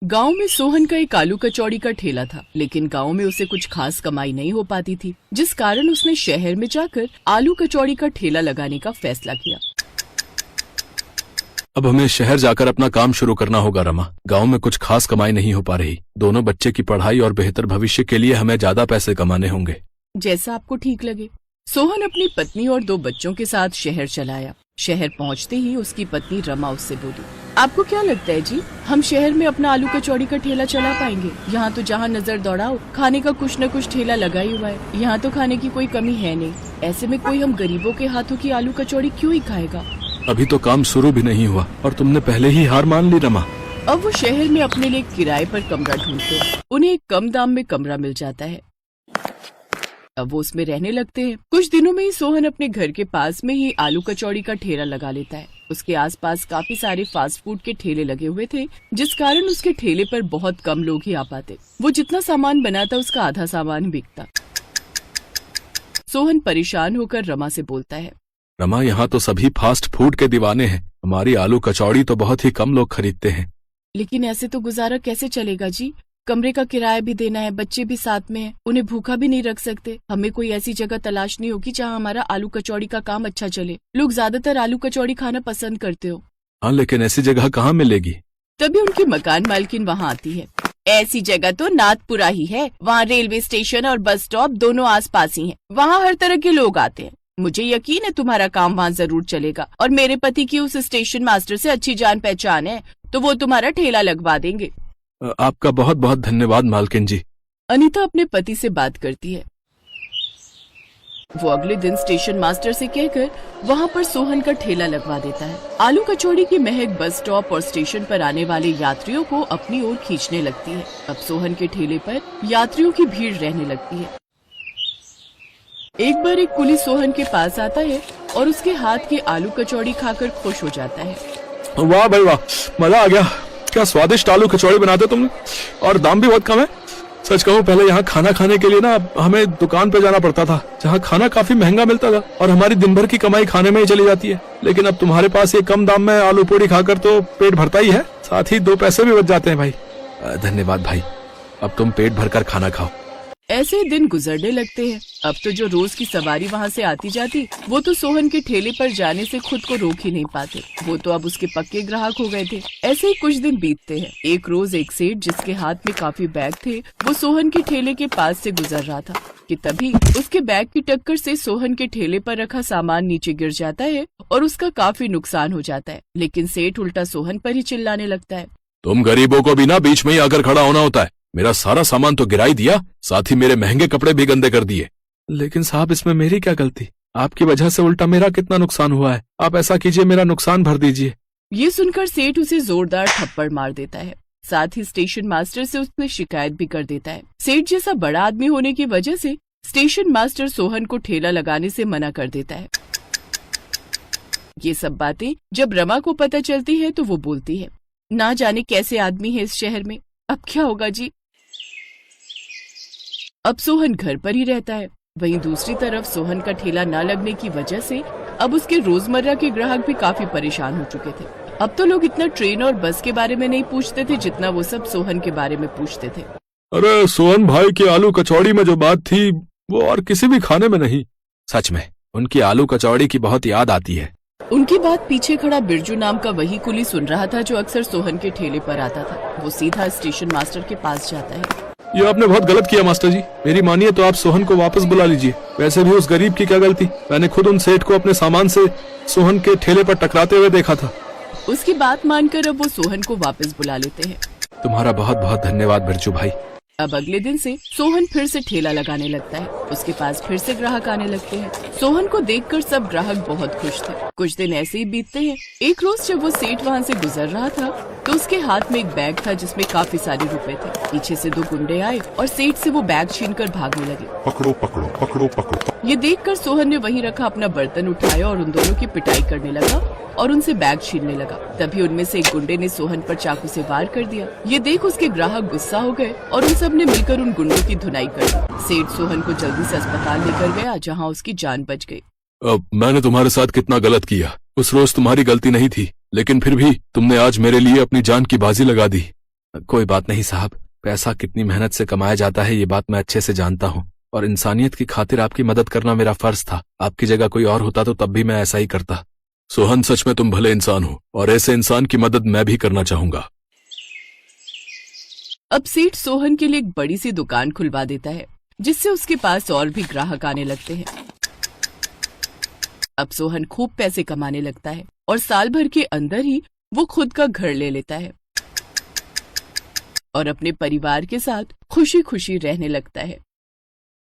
गांव में सोहन का एक आलू कचौड़ी का ठेला था, लेकिन गांव में उसे कुछ खास कमाई नहीं हो पाती थी, जिस कारण उसने शहर में जाकर आलू कचौड़ी का ठेला लगाने का फैसला किया। अब हमें शहर जाकर अपना काम शुरू करना होगा रमा। गांव में कुछ खास कमाई नहीं हो पा रही। दोनों बच्चे की पढ़ाई और बेहतर भविष्य के लिए हमें ज्यादा पैसे कमाने होंगे। जैसा आपको ठीक लगे। सोहन अपनी पत्नी और 2 बच्चों के साथ शहर चला आया। शहर पहुंचते ही उसकी पत्नी रमा उससे बोली, आपको क्या लगता है जी, हम शहर में अपना आलू कचौड़ी का ठेला चला पाएंगे? यहाँ तो जहाँ नजर दौड़ाओ खाने का कुछ न कुछ ठेला लगा ही हुआ है। यहाँ तो खाने की कोई कमी है नहीं। ऐसे में कोई हम गरीबों के हाथों की आलू कचौड़ी क्यों ही खाएगा? अभी तो काम शुरू भी नहीं हुआ और तुमने पहले ही हार मान ली रमा। अब वो शहर में अपने लिए किराए पर कमरा ढूंढते हैं। उन्हें एक कम दाम में कमरा मिल जाता है। अब वो उसमें रहने लगते हैं। कुछ दिनों में ही सोहन अपने घर के पास में ही आलू कचौड़ी का ठेला लगा लेता है। उसके आसपास काफी सारे फास्ट फूड के ठेले लगे हुए थे, जिस कारण उसके ठेले पर बहुत कम लोग ही आ पाते। वो जितना सामान बनाता उसका आधा सामान बिकता। सोहन परेशान होकर रमा से बोलता है, रमा, यहाँ तो सभी फास्ट फूड के दीवाने हैं। हमारी आलू कचौड़ी तो बहुत ही कम लोग खरीदते हैं। लेकिन ऐसे तो गुजारा कैसे चलेगा जी? कमरे का किराया भी देना है, बच्चे भी साथ में हैं, उन्हें भूखा भी नहीं रख सकते। हमें कोई ऐसी जगह तलाशनी होगी जहाँ हमारा आलू कचौड़ी का काम अच्छा चले। लोग ज्यादातर आलू कचौड़ी खाना पसंद करते हो। हाँ, लेकिन ऐसी जगह कहाँ मिलेगी? तभी उनकी मकान मालकिन वहाँ आती है। ऐसी जगह तो नाथपुरा ही है। वहाँ रेलवे स्टेशन और बस स्टॉप दोनों आसपास ही हैं। वहाँ हर तरह के लोग आते हैं। मुझे यकीन है तुम्हारा काम वहाँ जरूर चलेगा, और मेरे पति की उस स्टेशन मास्टर से अच्छी जान पहचान है, तो वो तुम्हारा ठेला लगवा देंगे। आपका बहुत बहुत धन्यवाद मालकिन जी। अनीता अपने पति से बात करती है। वो अगले दिन स्टेशन मास्टर से कहकर वहाँ पर सोहन का ठेला लगवा देता है। आलू कचौड़ी की महक बस स्टॉप और स्टेशन पर आने वाले यात्रियों को अपनी ओर खींचने लगती है। अब सोहन के ठेले पर यात्रियों की भीड़ रहने लगती है। एक बार एक कुली सोहन के पास आता है और उसके हाथ की आलू कचौड़ी खाकर खुश हो जाता है। वाह भाई वाह, मजा आ गया। क्या स्वादिष्ट आलू कचौड़ी बनाते तुमने, और दाम भी बहुत कम है। सच कहूँ, पहले यहाँ खाना खाने के लिए ना हमें दुकान पे जाना पड़ता था, जहाँ खाना काफी महंगा मिलता था और हमारी दिन भर की कमाई खाने में ही चली जाती है। लेकिन अब तुम्हारे पास ये कम दाम में आलू पूड़ी खाकर तो पेट भरता ही है, साथ ही 2 पैसे भी बच जाते हैं भाई। धन्यवाद भाई, अब तुम पेट भरकर खाना खाओ। ऐसे दिन गुजरने लगते हैं। अब तो जो रोज की सवारी वहाँ से आती जाती, वो तो सोहन के ठेले पर जाने से खुद को रोक ही नहीं पाते। वो तो अब उसके पक्के ग्राहक हो गए थे। ऐसे ही कुछ दिन बीतते हैं। एक रोज एक सेठ जिसके हाथ में काफी बैग थे, वो सोहन के ठेले के पास से गुजर रहा था कि तभी उसके बैग की टक्कर से सोहन के ठेले पर रखा सामान नीचे गिर जाता है और उसका काफी नुकसान हो जाता है। लेकिन सेठ उल्टा सोहन पर ही चिल्लाने लगता है, तुम गरीबों को भी ना बीच में ही आकर खड़ा होना होता है। मेरा सारा सामान तो गिरा ही दिया, साथ ही मेरे महंगे कपड़े भी गंदे कर दिए। लेकिन साहब, इसमें मेरी क्या गलती? आपकी वजह से उल्टा मेरा कितना नुकसान हुआ है। आप ऐसा कीजिए, मेरा नुकसान भर दीजिए। ये सुनकर सेठ उसे जोरदार थप्पड़ मार देता है। साथ ही स्टेशन मास्टर से उसने शिकायत भी कर देता है। सेठ जैसा बड़ा आदमी होने की वजह से स्टेशन मास्टर सोहन को ठेला लगाने से मना कर देता है। ये सब बातें जब रमा को पता चलती है तो वो बोलती है, ना जाने कैसे आदमी है इस शहर में, अब क्या होगा जी। अब सोहन घर पर ही रहता है। वहीं दूसरी तरफ सोहन का ठेला न लगने की वजह से अब उसके रोजमर्रा के ग्राहक भी काफी परेशान हो चुके थे। अब तो लोग इतना ट्रेन और बस के बारे में नहीं पूछते थे जितना वो सब सोहन के बारे में पूछते थे। अरे सोहन भाई की आलू कचौड़ी में जो बात थी वो और किसी भी खाने में नहीं। सच में उनकी आलू कचौड़ी की बहुत याद आती है। उनकी बात पीछे खड़ा बिरजू नाम का वही कुली सुन रहा था जो अक्सर सोहन के ठेले पर आता था। वो सीधा स्टेशन मास्टर के पास जाता है। ये आपने बहुत गलत किया मास्टर जी। मेरी मानिए तो आप सोहन को वापस बुला लीजिए। वैसे भी उस गरीब की क्या गलती, मैंने खुद उन सेठ को अपने सामान से सोहन के ठेले पर टकराते हुए देखा था। उसकी बात मानकर अब वो सोहन को वापस बुला लेते हैं। तुम्हारा बहुत बहुत धन्यवाद बिरजू भाई। अब अगले दिन से सोहन फिर से ठेला लगाने लगता है। उसके पास फिर से ग्राहक आने लगते हैं। सोहन को देखकर सब ग्राहक बहुत खुश थे। कुछ दिन ऐसे ही बीतते हैं। एक रोज जब वो सेठ वहाँ से गुजर रहा था तो उसके हाथ में एक बैग था जिसमें काफी सारे रुपए थे। पीछे से 2 गुंडे आए और सेठ से वो बैग छीनकर भागने लगे। पकड़ो पकड़ो पकड़ो पकड़ो। ये देखकर सोहन ने वहीं रखा अपना बर्तन उठाया और उन दोनों की पिटाई करने लगा और उनसे बैग छीनने लगा। तभी उनमें से एक गुंडे ने सोहन पर चाकू से वार कर दिया। ये देख उसके ग्राहक गुस्सा हो गए और उन सब ने मिलकर उन गुंडों की धुनाई कर दी। सेठ सोहन को जल्दी से अस्पताल लेकर गया, जहाँ उसकी जान बच गई। मैंने तुम्हारे साथ कितना गलत किया। उस रोज तुम्हारी गलती नहीं थी, लेकिन फिर भी तुमने आज मेरे लिए अपनी जान की बाजी लगा दी। कोई बात नहीं साहब, पैसा कितनी मेहनत से कमाया जाता है ये बात मैं अच्छे से जानता हूँ, और इंसानियत की खातिर आपकी मदद करना मेरा फर्ज था। आपकी जगह कोई और होता तो तब भी मैं ऐसा ही करता। सोहन, सच में तुम भले इंसान हो, और ऐसे इंसान की मदद मैं भी करना चाहूंगा। अब सेठ सोहन के लिए एक बड़ी सी दुकान खुलवा देता है, जिससे उसके पास और भी ग्राहक आने लगते हैं। अब सोहन खूब पैसे कमाने लगता है और साल भर के अंदर ही वो खुद का घर ले लेता है और अपने परिवार के साथ खुशी खुशी रहने लगता है।